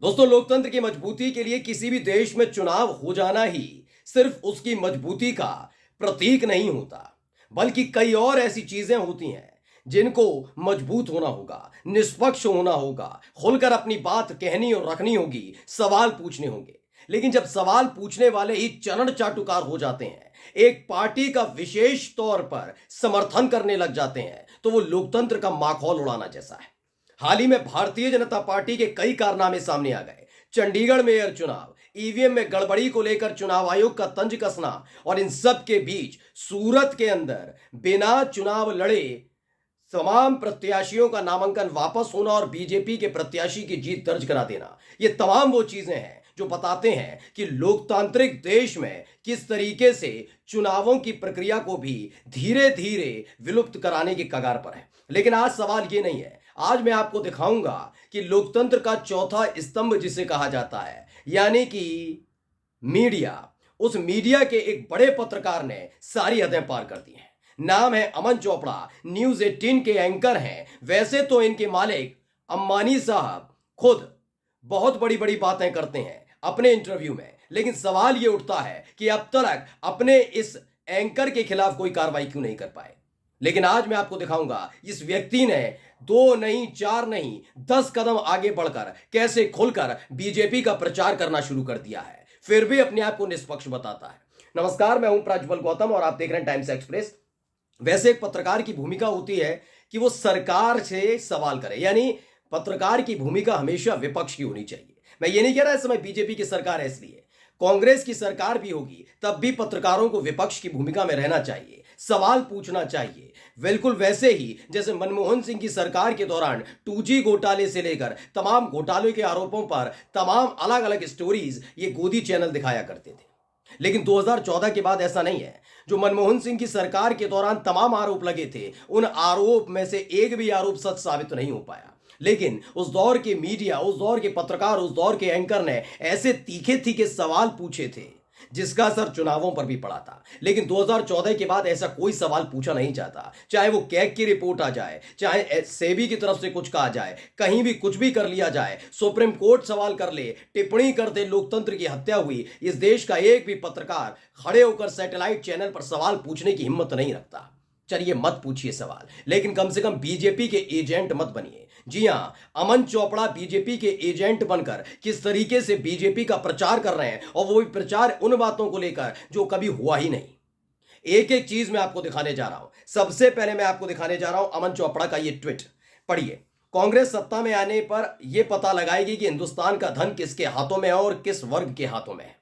दोस्तों, लोकतंत्र की मजबूती के लिए किसी भी देश में चुनाव हो जाना ही सिर्फ उसकी मजबूती का प्रतीक नहीं होता, बल्कि कई और ऐसी चीजें होती हैं जिनको मजबूत होना होगा, निष्पक्ष होना होगा, खुलकर अपनी बात कहनी और रखनी होगी, सवाल पूछने होंगे। लेकिन जब सवाल पूछने वाले ही चरण चाटुकार हो जाते हैं, एक पार्टी का विशेष तौर पर समर्थन करने लग जाते हैं, तो वो लोकतंत्र का माखौल उड़ाना जैसा है। हाल ही में भारतीय जनता पार्टी के कई कारनामे सामने आ गए। चंडीगढ़ मेयर चुनाव, ईवीएम में गड़बड़ी को लेकर चुनाव आयोग का तंज कसना, और इन सब के बीच सूरत के अंदर बिना चुनाव लड़े तमाम प्रत्याशियों का नामांकन वापस होना और बीजेपी के प्रत्याशी की जीत दर्ज करा देना, ये तमाम वो चीजें हैं जो बताते हैं कि लोकतांत्रिक देश में किस तरीके से चुनावों की प्रक्रिया को भी धीरे धीरे विलुप्त कराने की कगार पर है। लेकिन आज सवाल ये नहीं है। आज मैं आपको दिखाऊंगा कि लोकतंत्र का चौथा स्तंभ जिसे कहा जाता है, यानी कि मीडिया, उस मीडिया के एक बड़े पत्रकार ने सारी हदें पार कर दी हैं। नाम है अमन चोपड़ा, न्यूज 18 के एंकर हैं। वैसे तो इनके मालिक अंबानी साहब खुद बहुत बड़ी बड़ी बातें करते हैं अपने इंटरव्यू में, लेकिन सवाल यह उठता है कि अब तक अपने इस एंकर के खिलाफ कोई कार्रवाई क्यों नहीं कर पाए। लेकिन आज मैं आपको दिखाऊंगा इस व्यक्ति ने 2 नहीं, 4 नहीं, 10 कदम आगे बढ़कर कैसे खुलकर बीजेपी का प्रचार करना शुरू कर दिया है, फिर भी अपने आप को निष्पक्ष बताता है। नमस्कार, मैं हूं प्रज्वल गौतम और आप देख रहे हैं टाइम्स एक्सप्रेस। वैसे एक पत्रकार की भूमिका होती है कि वो सरकार से सवाल करे, यानी पत्रकार की भूमिका हमेशा विपक्ष की होनी चाहिए। मैं ये नहीं कह रहा इस समय बीजेपी की सरकार है इसलिए, कांग्रेस की सरकार भी होगी तब भी पत्रकारों को विपक्ष की भूमिका में रहना चाहिए, सवाल पूछना चाहिए। बिल्कुल वैसे ही जैसे मनमोहन सिंह की सरकार के दौरान 2G घोटाले से लेकर तमाम घोटालों के आरोपों पर तमाम अलग अलग स्टोरीज ये गोदी चैनल दिखाया करते थे। लेकिन 2014 के बाद ऐसा नहीं है। जो मनमोहन सिंह की सरकार के दौरान तमाम आरोप लगे थे, उन आरोप में से एक भी आरोप सच साबित नहीं हो पाया। लेकिन उस दौर के मीडिया, उस दौर के पत्रकार, उस दौर के एंकर ने ऐसे तीखे तीखे सवाल पूछे थे जिसका असर चुनावों पर भी पड़ा था। लेकिन 2014 के बाद ऐसा कोई सवाल पूछा नहीं जाता, चाहे वो कैग की रिपोर्ट आ जाए, चाहे सेबी की तरफ से कुछ कहा जाए, कहीं भी कुछ भी कर लिया जाए, सुप्रीम कोर्ट सवाल कर ले, टिप्पणी कर दे, लोकतंत्र की हत्या हुई, इस देश का एक भी पत्रकार खड़े होकर सैटेलाइट चैनल पर सवाल पूछने की हिम्मत नहीं रखता। चलिए मत पूछिए सवाल, लेकिन कम से कम बीजेपी के एजेंट मत बनिए। जी हां, अमन चोपड़ा बीजेपी के एजेंट बनकर किस तरीके से बीजेपी का प्रचार कर रहे हैं, और वो भी प्रचार उन बातों को लेकर जो कभी हुआ ही नहीं। एक एक चीज मैं आपको दिखाने जा रहा हूं। सबसे पहले मैं आपको दिखाने जा रहा हूं अमन चोपड़ा का ये ट्वीट, पढ़िए। कांग्रेस सत्ता में आने पर यह पता लगाएगी कि हिंदुस्तान का धन किसके हाथों में है और किस वर्ग के हाथों में है।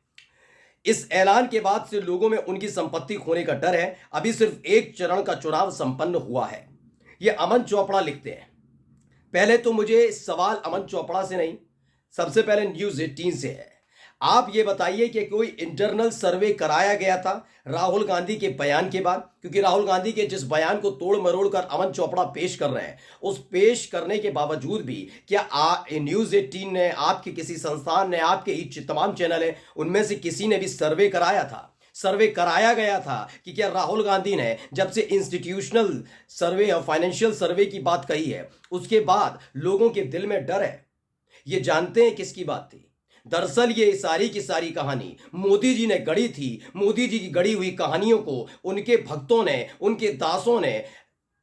इस ऐलान के बाद से लोगों में उनकी संपत्ति खोने का डर है। अभी सिर्फ एक चरण का चुनाव संपन्न हुआ है, यह अमन चोपड़ा लिखते हैं। पहले तो मुझे सवाल अमन चोपड़ा से नहीं, सबसे पहले न्यूज 18 से है। आप ये बताइए कि कोई इंटरनल सर्वे कराया गया था राहुल गांधी के बयान के बाद? क्योंकि राहुल गांधी के जिस बयान को तोड़ मरोड़ कर अमन चोपड़ा पेश कर रहे हैं, उस पेश करने के बावजूद भी क्या न्यूज 18 ने, आपके किसी संस्थान ने, आपके ही तमाम चैनल है उनमें से किसी ने भी सर्वे कराया था? सर्वे कराया गया था कि क्या राहुल गांधी ने जब से इंस्टीट्यूशनल सर्वे और फाइनेंशियल सर्वे की बात कही है, उसके बाद लोगों के दिल में डर है? ये जानते हैं किसकी बात थी? दरअसल ये सारी की सारी कहानी मोदी जी ने गढ़ी थी। मोदी जी की गढ़ी हुई कहानियों को उनके भक्तों ने, उनके दासों ने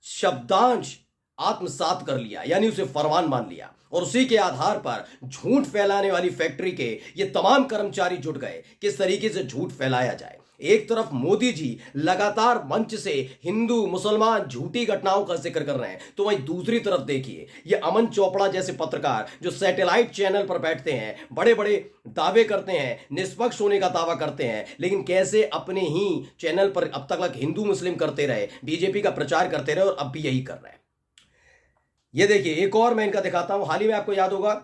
शब्दांश आत्मसात कर लिया, यानी उसे फरमान मान लिया, और उसी के आधार पर झूठ फैलाने वाली फैक्ट्री के ये तमाम कर्मचारी जुट गए किस तरीके से झूठ फैलाया जाए। एक तरफ मोदी जी लगातार मंच से हिंदू मुसलमान झूठी घटनाओं का जिक्र कर रहे हैं, तो वहीं दूसरी तरफ देखिए ये अमन चोपड़ा जैसे पत्रकार जो सैटेलाइट चैनल पर बैठते हैं, बड़े बड़े दावे करते हैं, निष्पक्ष होने का दावा करते हैं, लेकिन कैसे अपने ही चैनल पर अब तक हिंदू मुस्लिम करते रहे, बीजेपी का प्रचार करते रहे, और अब भी यही कर रहे हैं। ये देखिए एक और मैं इनका दिखाता हूं। हाल ही में आपको याद होगा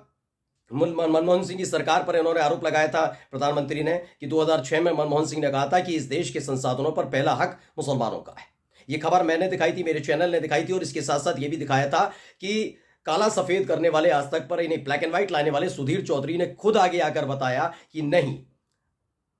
मनमोहन सिंह की सरकार पर इन्होंने आरोप लगाया था, प्रधानमंत्री ने, कि 2006 में मनमोहन सिंह ने कहा था कि इस देश के संसाधनों पर पहला हक मुसलमानों का है। ये खबर मैंने दिखाई थी, मेरे चैनल ने दिखाई थी, और इसके साथ साथ ये भी दिखाया था कि काला सफेद करने वाले आज तक पर इन्हें ब्लैक एंड व्हाइट लाने वाले सुधीर चौधरी ने खुद आगे आकर बताया कि नहीं,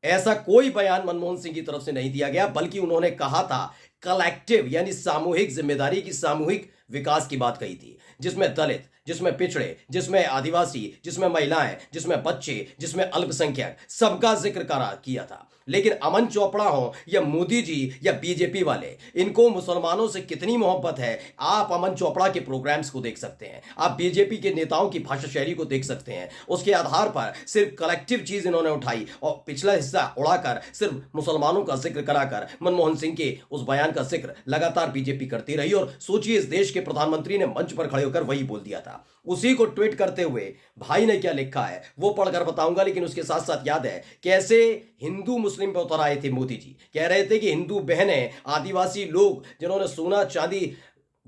ऐसा कोई बयान मनमोहन सिंह की तरफ से नहीं दिया गया, बल्कि उन्होंने कहा था कलेक्टिव यानी सामूहिक जिम्मेदारी की, सामूहिक विकास की बात कही थी, जिसमें दलित, जिसमें पिछड़े, जिसमें आदिवासी, जिसमें महिलाएं, जिसमें बच्चे, जिसमें अल्पसंख्यक, सबका जिक्र करा किया था। लेकिन अमन चोपड़ा हो या मोदी जी या बीजेपी वाले, इनको मुसलमानों से कितनी मोहब्बत है आप अमन चोपड़ा के प्रोग्राम्स को देख सकते हैं, आप बीजेपी के नेताओं की भाषा शैली को देख सकते हैं। उसके आधार पर सिर्फ कलेक्टिव चीज इन्होंने उठाई और पिछला हिस्सा उड़ाकर सिर्फ मुसलमानों का जिक्र कराकर मनमोहन सिंह के उस बयान का जिक्र लगातार बीजेपी करती रही। और सोचिए, इस देश के प्रधानमंत्री ने मंच पर खड़े होकर वही बोल दिया था। उसी को ट्वीट करते हुए भाई ने क्या लिखा है वो पढ़कर बताऊंगा, लेकिन उसके साथ साथ याद है कैसे हिंदू मुस्लिम पर उतर आए थे मोदी जी। कह रहे थे कि हिंदू बहनें, आदिवासी लोग जिन्होंने सोना चांदी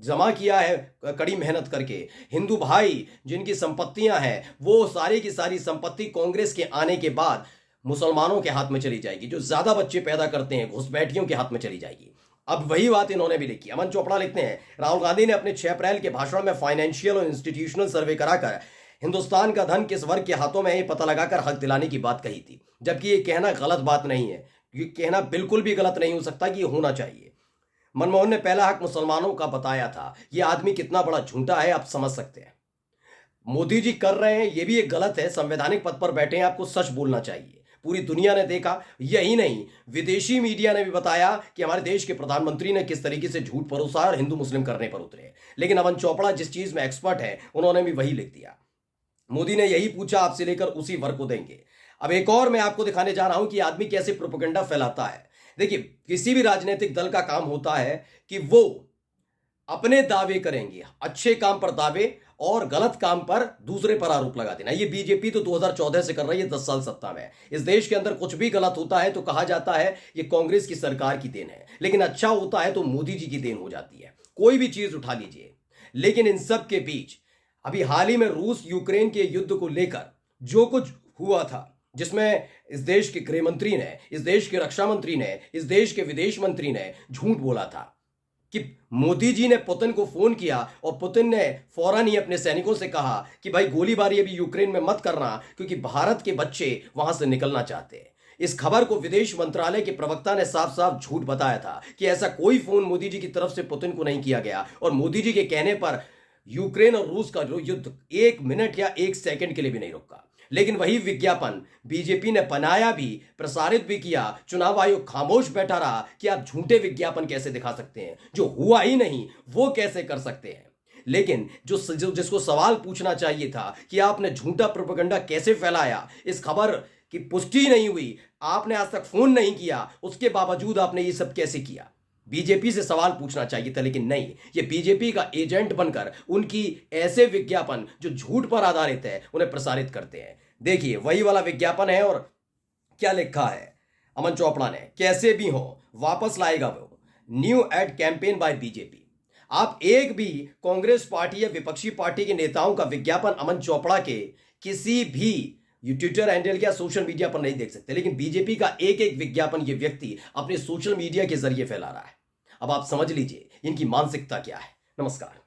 जमा किया है कड़ी मेहनत करके, हिंदू भाई जिनकी संपत्तियां हैं, वो सारी की सारी संपत्ति कांग्रेस के आने के बाद मुसलमानों के हाथ में चली जाएगी। जो ज्यादा बच्चे पैदा करते हैं घुसपैठियों के हाथ में चली जाएगी। अब वही बात इन्होंने भी लिखी। अमन चोपड़ा लिखते हैं, राहुल गांधी ने अपने 6 अप्रैल के भाषण में फाइनेंशियल और इंस्टीट्यूशनल सर्वे कराकर हिंदुस्तान का धन किस वर्ग के हाथों में है ये पता लगाकर हक दिलाने की बात कही थी। जबकि ये कहना गलत बात नहीं है, ये कहना बिल्कुल भी गलत नहीं हो सकता कि ये होना चाहिए। मनमोहन ने पहला हक मुसलमानों का बताया था। ये आदमी कितना बड़ा झूठा है आप समझ सकते हैं। मोदी जी कर रहे हैं ये भी एक गलत है। संवैधानिक पद पर बैठे हैं, आपको सच बोलना चाहिए। पूरी दुनिया ने देखा, यही नहीं विदेशी मीडिया ने भी बताया कि हमारे देश के प्रधानमंत्री ने किस तरीके से झूठ परोसा और हिंदू मुस्लिम करने पर उतरे। लेकिन अमन चोपड़ा जिस चीज में एक्सपर्ट है उन्होंने भी वही लिख दिया। मोदी ने यही पूछा आपसे लेकर उसी वर्ग को देंगे। अब एक और मैं आपको दिखाने जा रहा हूं कि आदमी कैसे प्रोपेगेंडा फैलाता है। देखिए, किसी भी राजनीतिक दल का काम होता है कि वो अपने दावे करेंगे, अच्छे काम पर दावे और गलत काम पर दूसरे पर आरोप लगा देना। ये बीजेपी तो 2014 से कर रही है, 10 साल सत्ता में। इस देश के अंदर कुछ भी गलत होता है तो कहा जाता है ये कांग्रेस की सरकार की देन है, लेकिन अच्छा होता है तो मोदी जी की देन हो जाती है। कोई भी चीज उठा लीजिए। लेकिन इन सब के बीच अभी हाल ही में रूस यूक्रेन के युद्ध को लेकर जो कुछ हुआ था, जिसमें इस देश के गृह मंत्री ने, इस देश के रक्षा मंत्री ने, इस देश के विदेश मंत्री ने झूठ बोला था कि मोदी जी ने पुतिन को फोन किया और पुतिन ने फौरन ही अपने सैनिकों से कहा कि भाई गोलीबारी अभी यूक्रेन में मत करना क्योंकि भारत के बच्चे वहां से निकलना चाहते हैं। इस खबर को विदेश मंत्रालय के प्रवक्ता ने साफ साफ झूठ बताया था कि ऐसा कोई फोन मोदी जी की तरफ से पुतिन को नहीं किया गया और मोदी जी के कहने पर यूक्रेन और रूस का जो युद्ध 1 मिनट या 1 सेकंड के लिए भी नहीं रुका। लेकिन वही विज्ञापन बीजेपी ने बनाया भी, प्रसारित भी किया। चुनाव आयोग खामोश बैठा रहा कि आप झूठे विज्ञापन कैसे दिखा सकते हैं, जो हुआ ही नहीं वो कैसे कर सकते हैं। लेकिन जिसको सवाल पूछना चाहिए था कि आपने झूठा प्रोपेगेंडा कैसे फैलाया, इस खबर की पुष्टि नहीं हुई, आपने आज तक फोन नहीं किया, उसके बावजूद आपने ये सब कैसे किया। बीजेपी से सवाल पूछना चाहिए था, लेकिन नहीं, ये बीजेपी का एजेंट बनकर उनकी ऐसे विज्ञापन जो झूठ पर आधारित है उन्हें प्रसारित करते हैं। देखिए, वही वाला विज्ञापन है और क्या लिखा है अमन चोपड़ा ने, कैसे भी हो वापस लाएगा वो, new ad campaign by BJP. आप एक भी कांग्रेस पार्टी या विपक्षी पार्टी के नेताओं का विज्ञापन अमन चोपड़ा के किसी भी ट्विटर हैंडल या सोशल मीडिया पर नहीं देख सकते, लेकिन बीजेपी का एक एक विज्ञापन ये व्यक्ति अपने सोशल मीडिया के जरिए फैला रहा है। अब आप समझ लीजिए इनकी मानसिकता क्या है। नमस्कार।